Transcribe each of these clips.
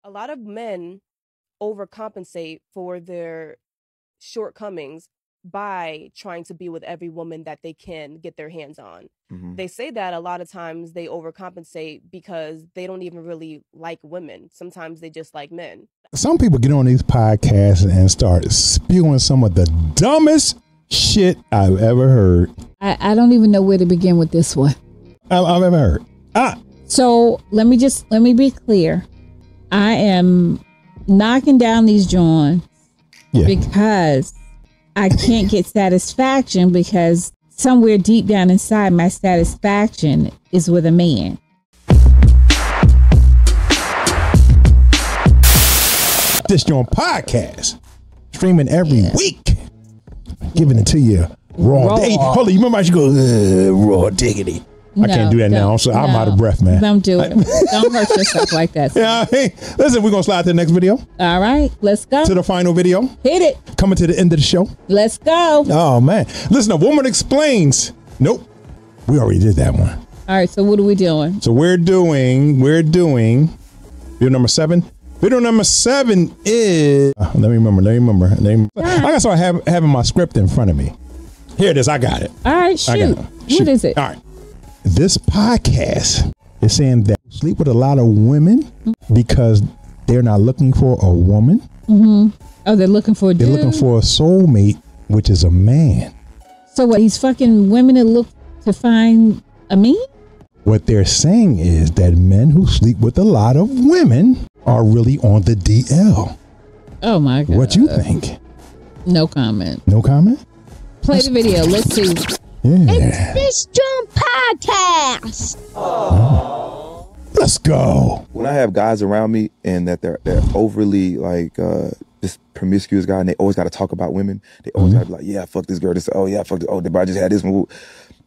A lot of men overcompensate for their shortcomings by trying to be with every woman that they can get their hands on. Mm-hmm. They say that a lot of times they overcompensate because they don't even really like women. Sometimes they just like men. Some people get on these podcasts and start spewing some of the dumbest shit I've ever heard. I don't even know where to begin with this one. I've ever heard. So let me be clear. I am knocking down these joints because I can't get satisfaction, because somewhere deep down inside, my satisfaction is with a man. This joint podcast, streaming every week, giving it to you raw. Hey, hold on, you remember I should go raw diggity. I can't do that now, so I'm out of breath, man. Don't do it. Don't hurt yourself like that. Yeah, hey, listen, we're going to slide to the next video. All right, let's go. To the final video. Hit it. Coming to the end of the show. Let's go. Oh, man. Listen, a woman explains. Nope. We already did that one. All right, so what are we doing? So we're doing video number 7. Video number 7 is, let me remember. I got to start having my script in front of me. Here it is. I got it. All right, shoot. What is it? All right. This podcast is saying that sleep with a lot of women because they're not looking for a woman. Mm-hmm. Oh, they're looking for a dude? They're looking for a soulmate, which is a man. So what, he's fucking women that look to find a man? What they're saying is that men who sleep with a lot of women are really on the DL. Oh my God. What you think? No comment. No comment? Play the video. Let's see. Yeah. It's this JAWN podcast. Oh. Let's go. When I have guys around me and that they're overly like this promiscuous guy, and they always got to talk about women. They always got to be like, yeah, fuck this girl. This, oh yeah, fuck this. Oh, but I just had this one.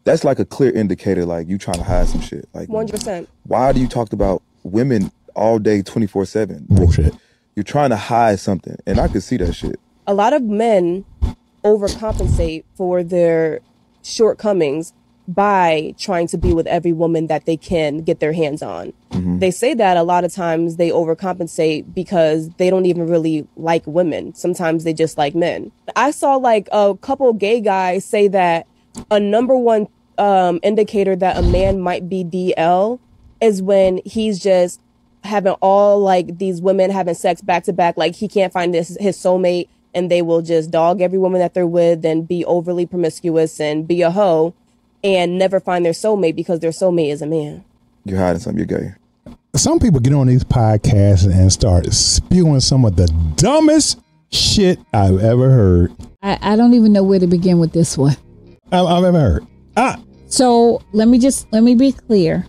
That's like a clear indicator, like you trying to hide some shit. Like 100%. Why do you talk about women all day, 24/7? Bullshit. You're trying to hide something, and I could see that shit. A lot of men overcompensate for their shortcomings by trying to be with every woman that they can get their hands on. Mm-hmm. They say that a lot of times they overcompensate because they don't even really like women. Sometimes they just like men. I saw like a couple gay guys say that a number one indicator that a man might be DL is when he's just having all like these women having sex back to back. Like he can't find his soulmate, and they will just dog every woman that they're with and be overly promiscuous and be a hoe and never find their soulmate because their soulmate is a man. You're hiding something. You're gay. Some people get on these podcasts and start spewing some of the dumbest shit I've ever heard. I don't even know where to begin with this one. I've ever heard. So let me be clear.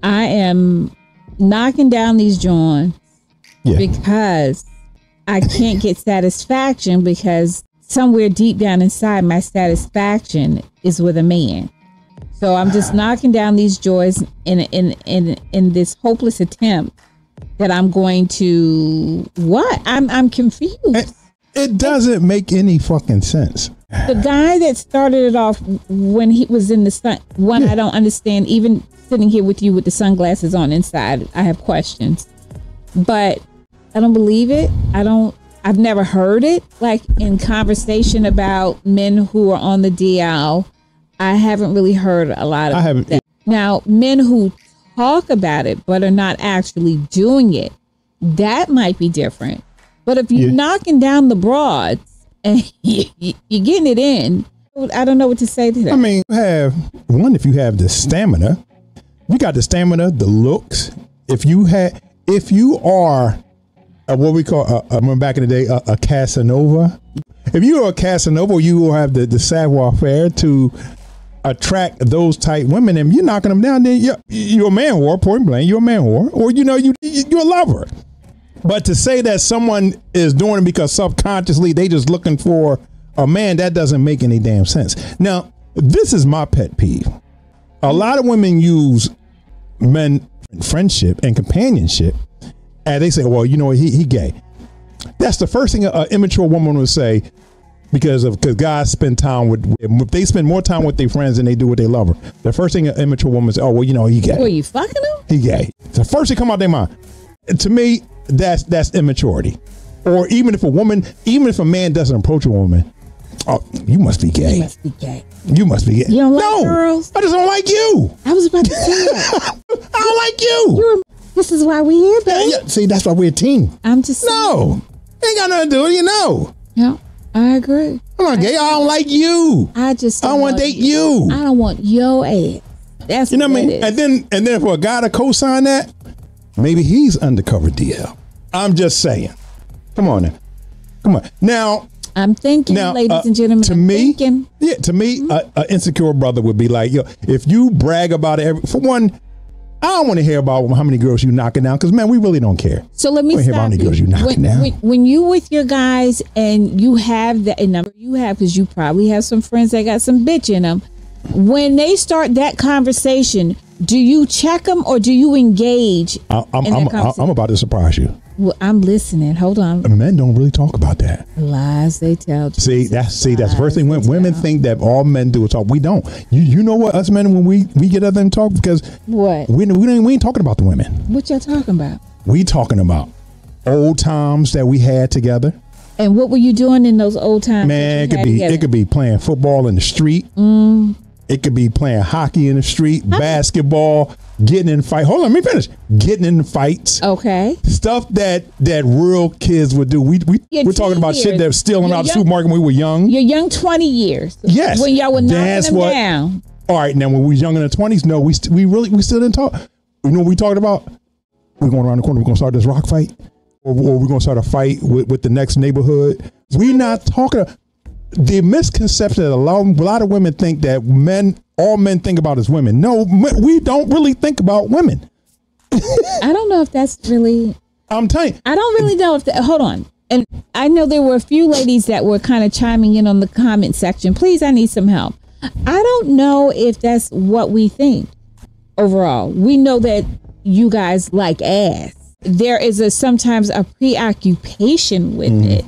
I am knocking down these joints because I can't get satisfaction, because somewhere deep down inside, my satisfaction is with a man. So I'm just knocking down these joys in this hopeless attempt that I'm going to what? I'm confused. It doesn't make any fucking sense. The guy that started it off when he was in the sun, I don't understand. Even sitting here with you with the sunglasses on inside, I have questions. But I don't believe it. I've never heard it like in conversation about men who are on the DL. I haven't really heard a lot of that. Now, men who talk about it but are not actually doing it, that might be different. But if you're knocking down the broads and you're getting it in, I don't know what to say to that. I mean, if you have the stamina, you got the stamina, the looks. If you are what we call, remember back in the day, a Casanova. If you are a Casanova, you will have the savoir-faire to attract those type women. And you're knocking them down, then you're a man whore, point blank. You're a man whore, or you're a lover. But to say that someone is doing it because subconsciously they just looking for a man, that doesn't make any damn sense. Now, this is my pet peeve. A lot of women use men friendship and companionship, and they say, well, he gay. That's the first thing an immature woman would say, because guys spend time if they spend more time with their friends than they do with their lover. The first thing an immature woman says, oh, well, he gay. Were you fucking him? He gay. It's the first thing come out their mind. To me, that's immaturity. Or even if a man doesn't approach a woman, oh, you must be gay. You must be gay. You must be gay. You don't like girls? I just don't like you. I was about to say that. I don't like you. This is why we here, baby. Yeah, see, that's why we're a team. I'm just saying. No, ain't got nothing to do with it, you know. Yeah, I agree. I'm not gay. I don't like you. I don't want to date you. I don't want your ass. That's you know what I mean. Is. And then for a guy to co-sign that, maybe he's undercover DL. I'm just saying. Come on now. Come on now. I'm thinking, ladies and gentlemen. To me, an insecure brother would be like, yo, if you brag about it, for one, I don't want to hear about how many girls you knocking down, because man, we really don't care. So let me stop hear about how many girls you knocking down. When you with your guys and you have that number you have, because you probably have some friends that got some bitch in them. When they start that conversation, do you check them or do you engage? I'm about to surprise you. Well, I'm listening. Hold on. Men don't really talk about that. Lies they tell. See, that's the first thing. When women think that all men do is talk, we don't. You know what? Us men, when we get other and talk, because what we ain't talking about the women. What y'all talking about? We talking about old times that we had together. And what were you doing in those old times? Man, it could be playing football in the street. It could be playing hockey in the street, basketball, getting in fight. Hold on, let me finish. Getting in fights. Okay. Stuff that real kids would do. We're talking about shit that was stealing out of the supermarket when we were young. Your young 20 years. Yes. When y'all were knocking them down. All right, now when we was young in the 20s, no, we still didn't talk. You know what we talked about? We're going around the corner. We're going to start this rock fight. Or we're going to start a fight with the next neighborhood. We're not talking. The misconception that a lot of women think that all men think about is women. No, we don't really think about women. I don't know if that's really. I'm telling you. I don't really know if that. Hold on. And I know there were a few ladies that were kind of chiming in on the comment section. Please, I need some help. I don't know if that's what we think overall. We know that you guys like ass. There is sometimes a preoccupation with it.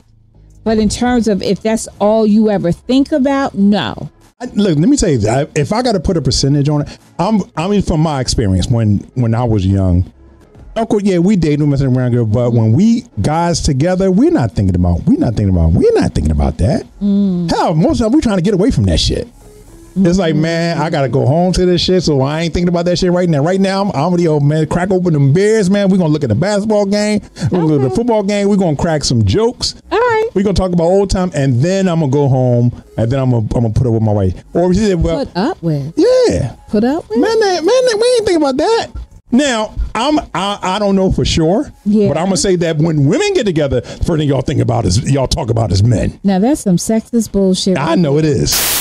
But in terms of if that's all you ever think about, no. Look, let me tell you, if I got to put a percentage on it, I mean, from my experience when I was young, of course, yeah, we dated, messing around, girl, but when we guys together, we're not thinking about that. Hell, most of us, we trying to get away from that shit. It's like, man, I gotta go home to this shit, so I ain't thinking about that shit right now. Right now, I'm gonna old man crack open them beers, man. We're gonna look at the basketball game, we're gonna look at the football game, we're gonna crack some jokes. All right. We're gonna talk about old time, and then I'm gonna go home, and then I'm gonna put up with my wife. Or she said, well, put up with? Yeah. Put up with? Man, we ain't thinking about that. Now, I don't know for sure, but I'm gonna say that when women get together, the first thing y'all talk about is men. Now that's some sexist bullshit. I know it is.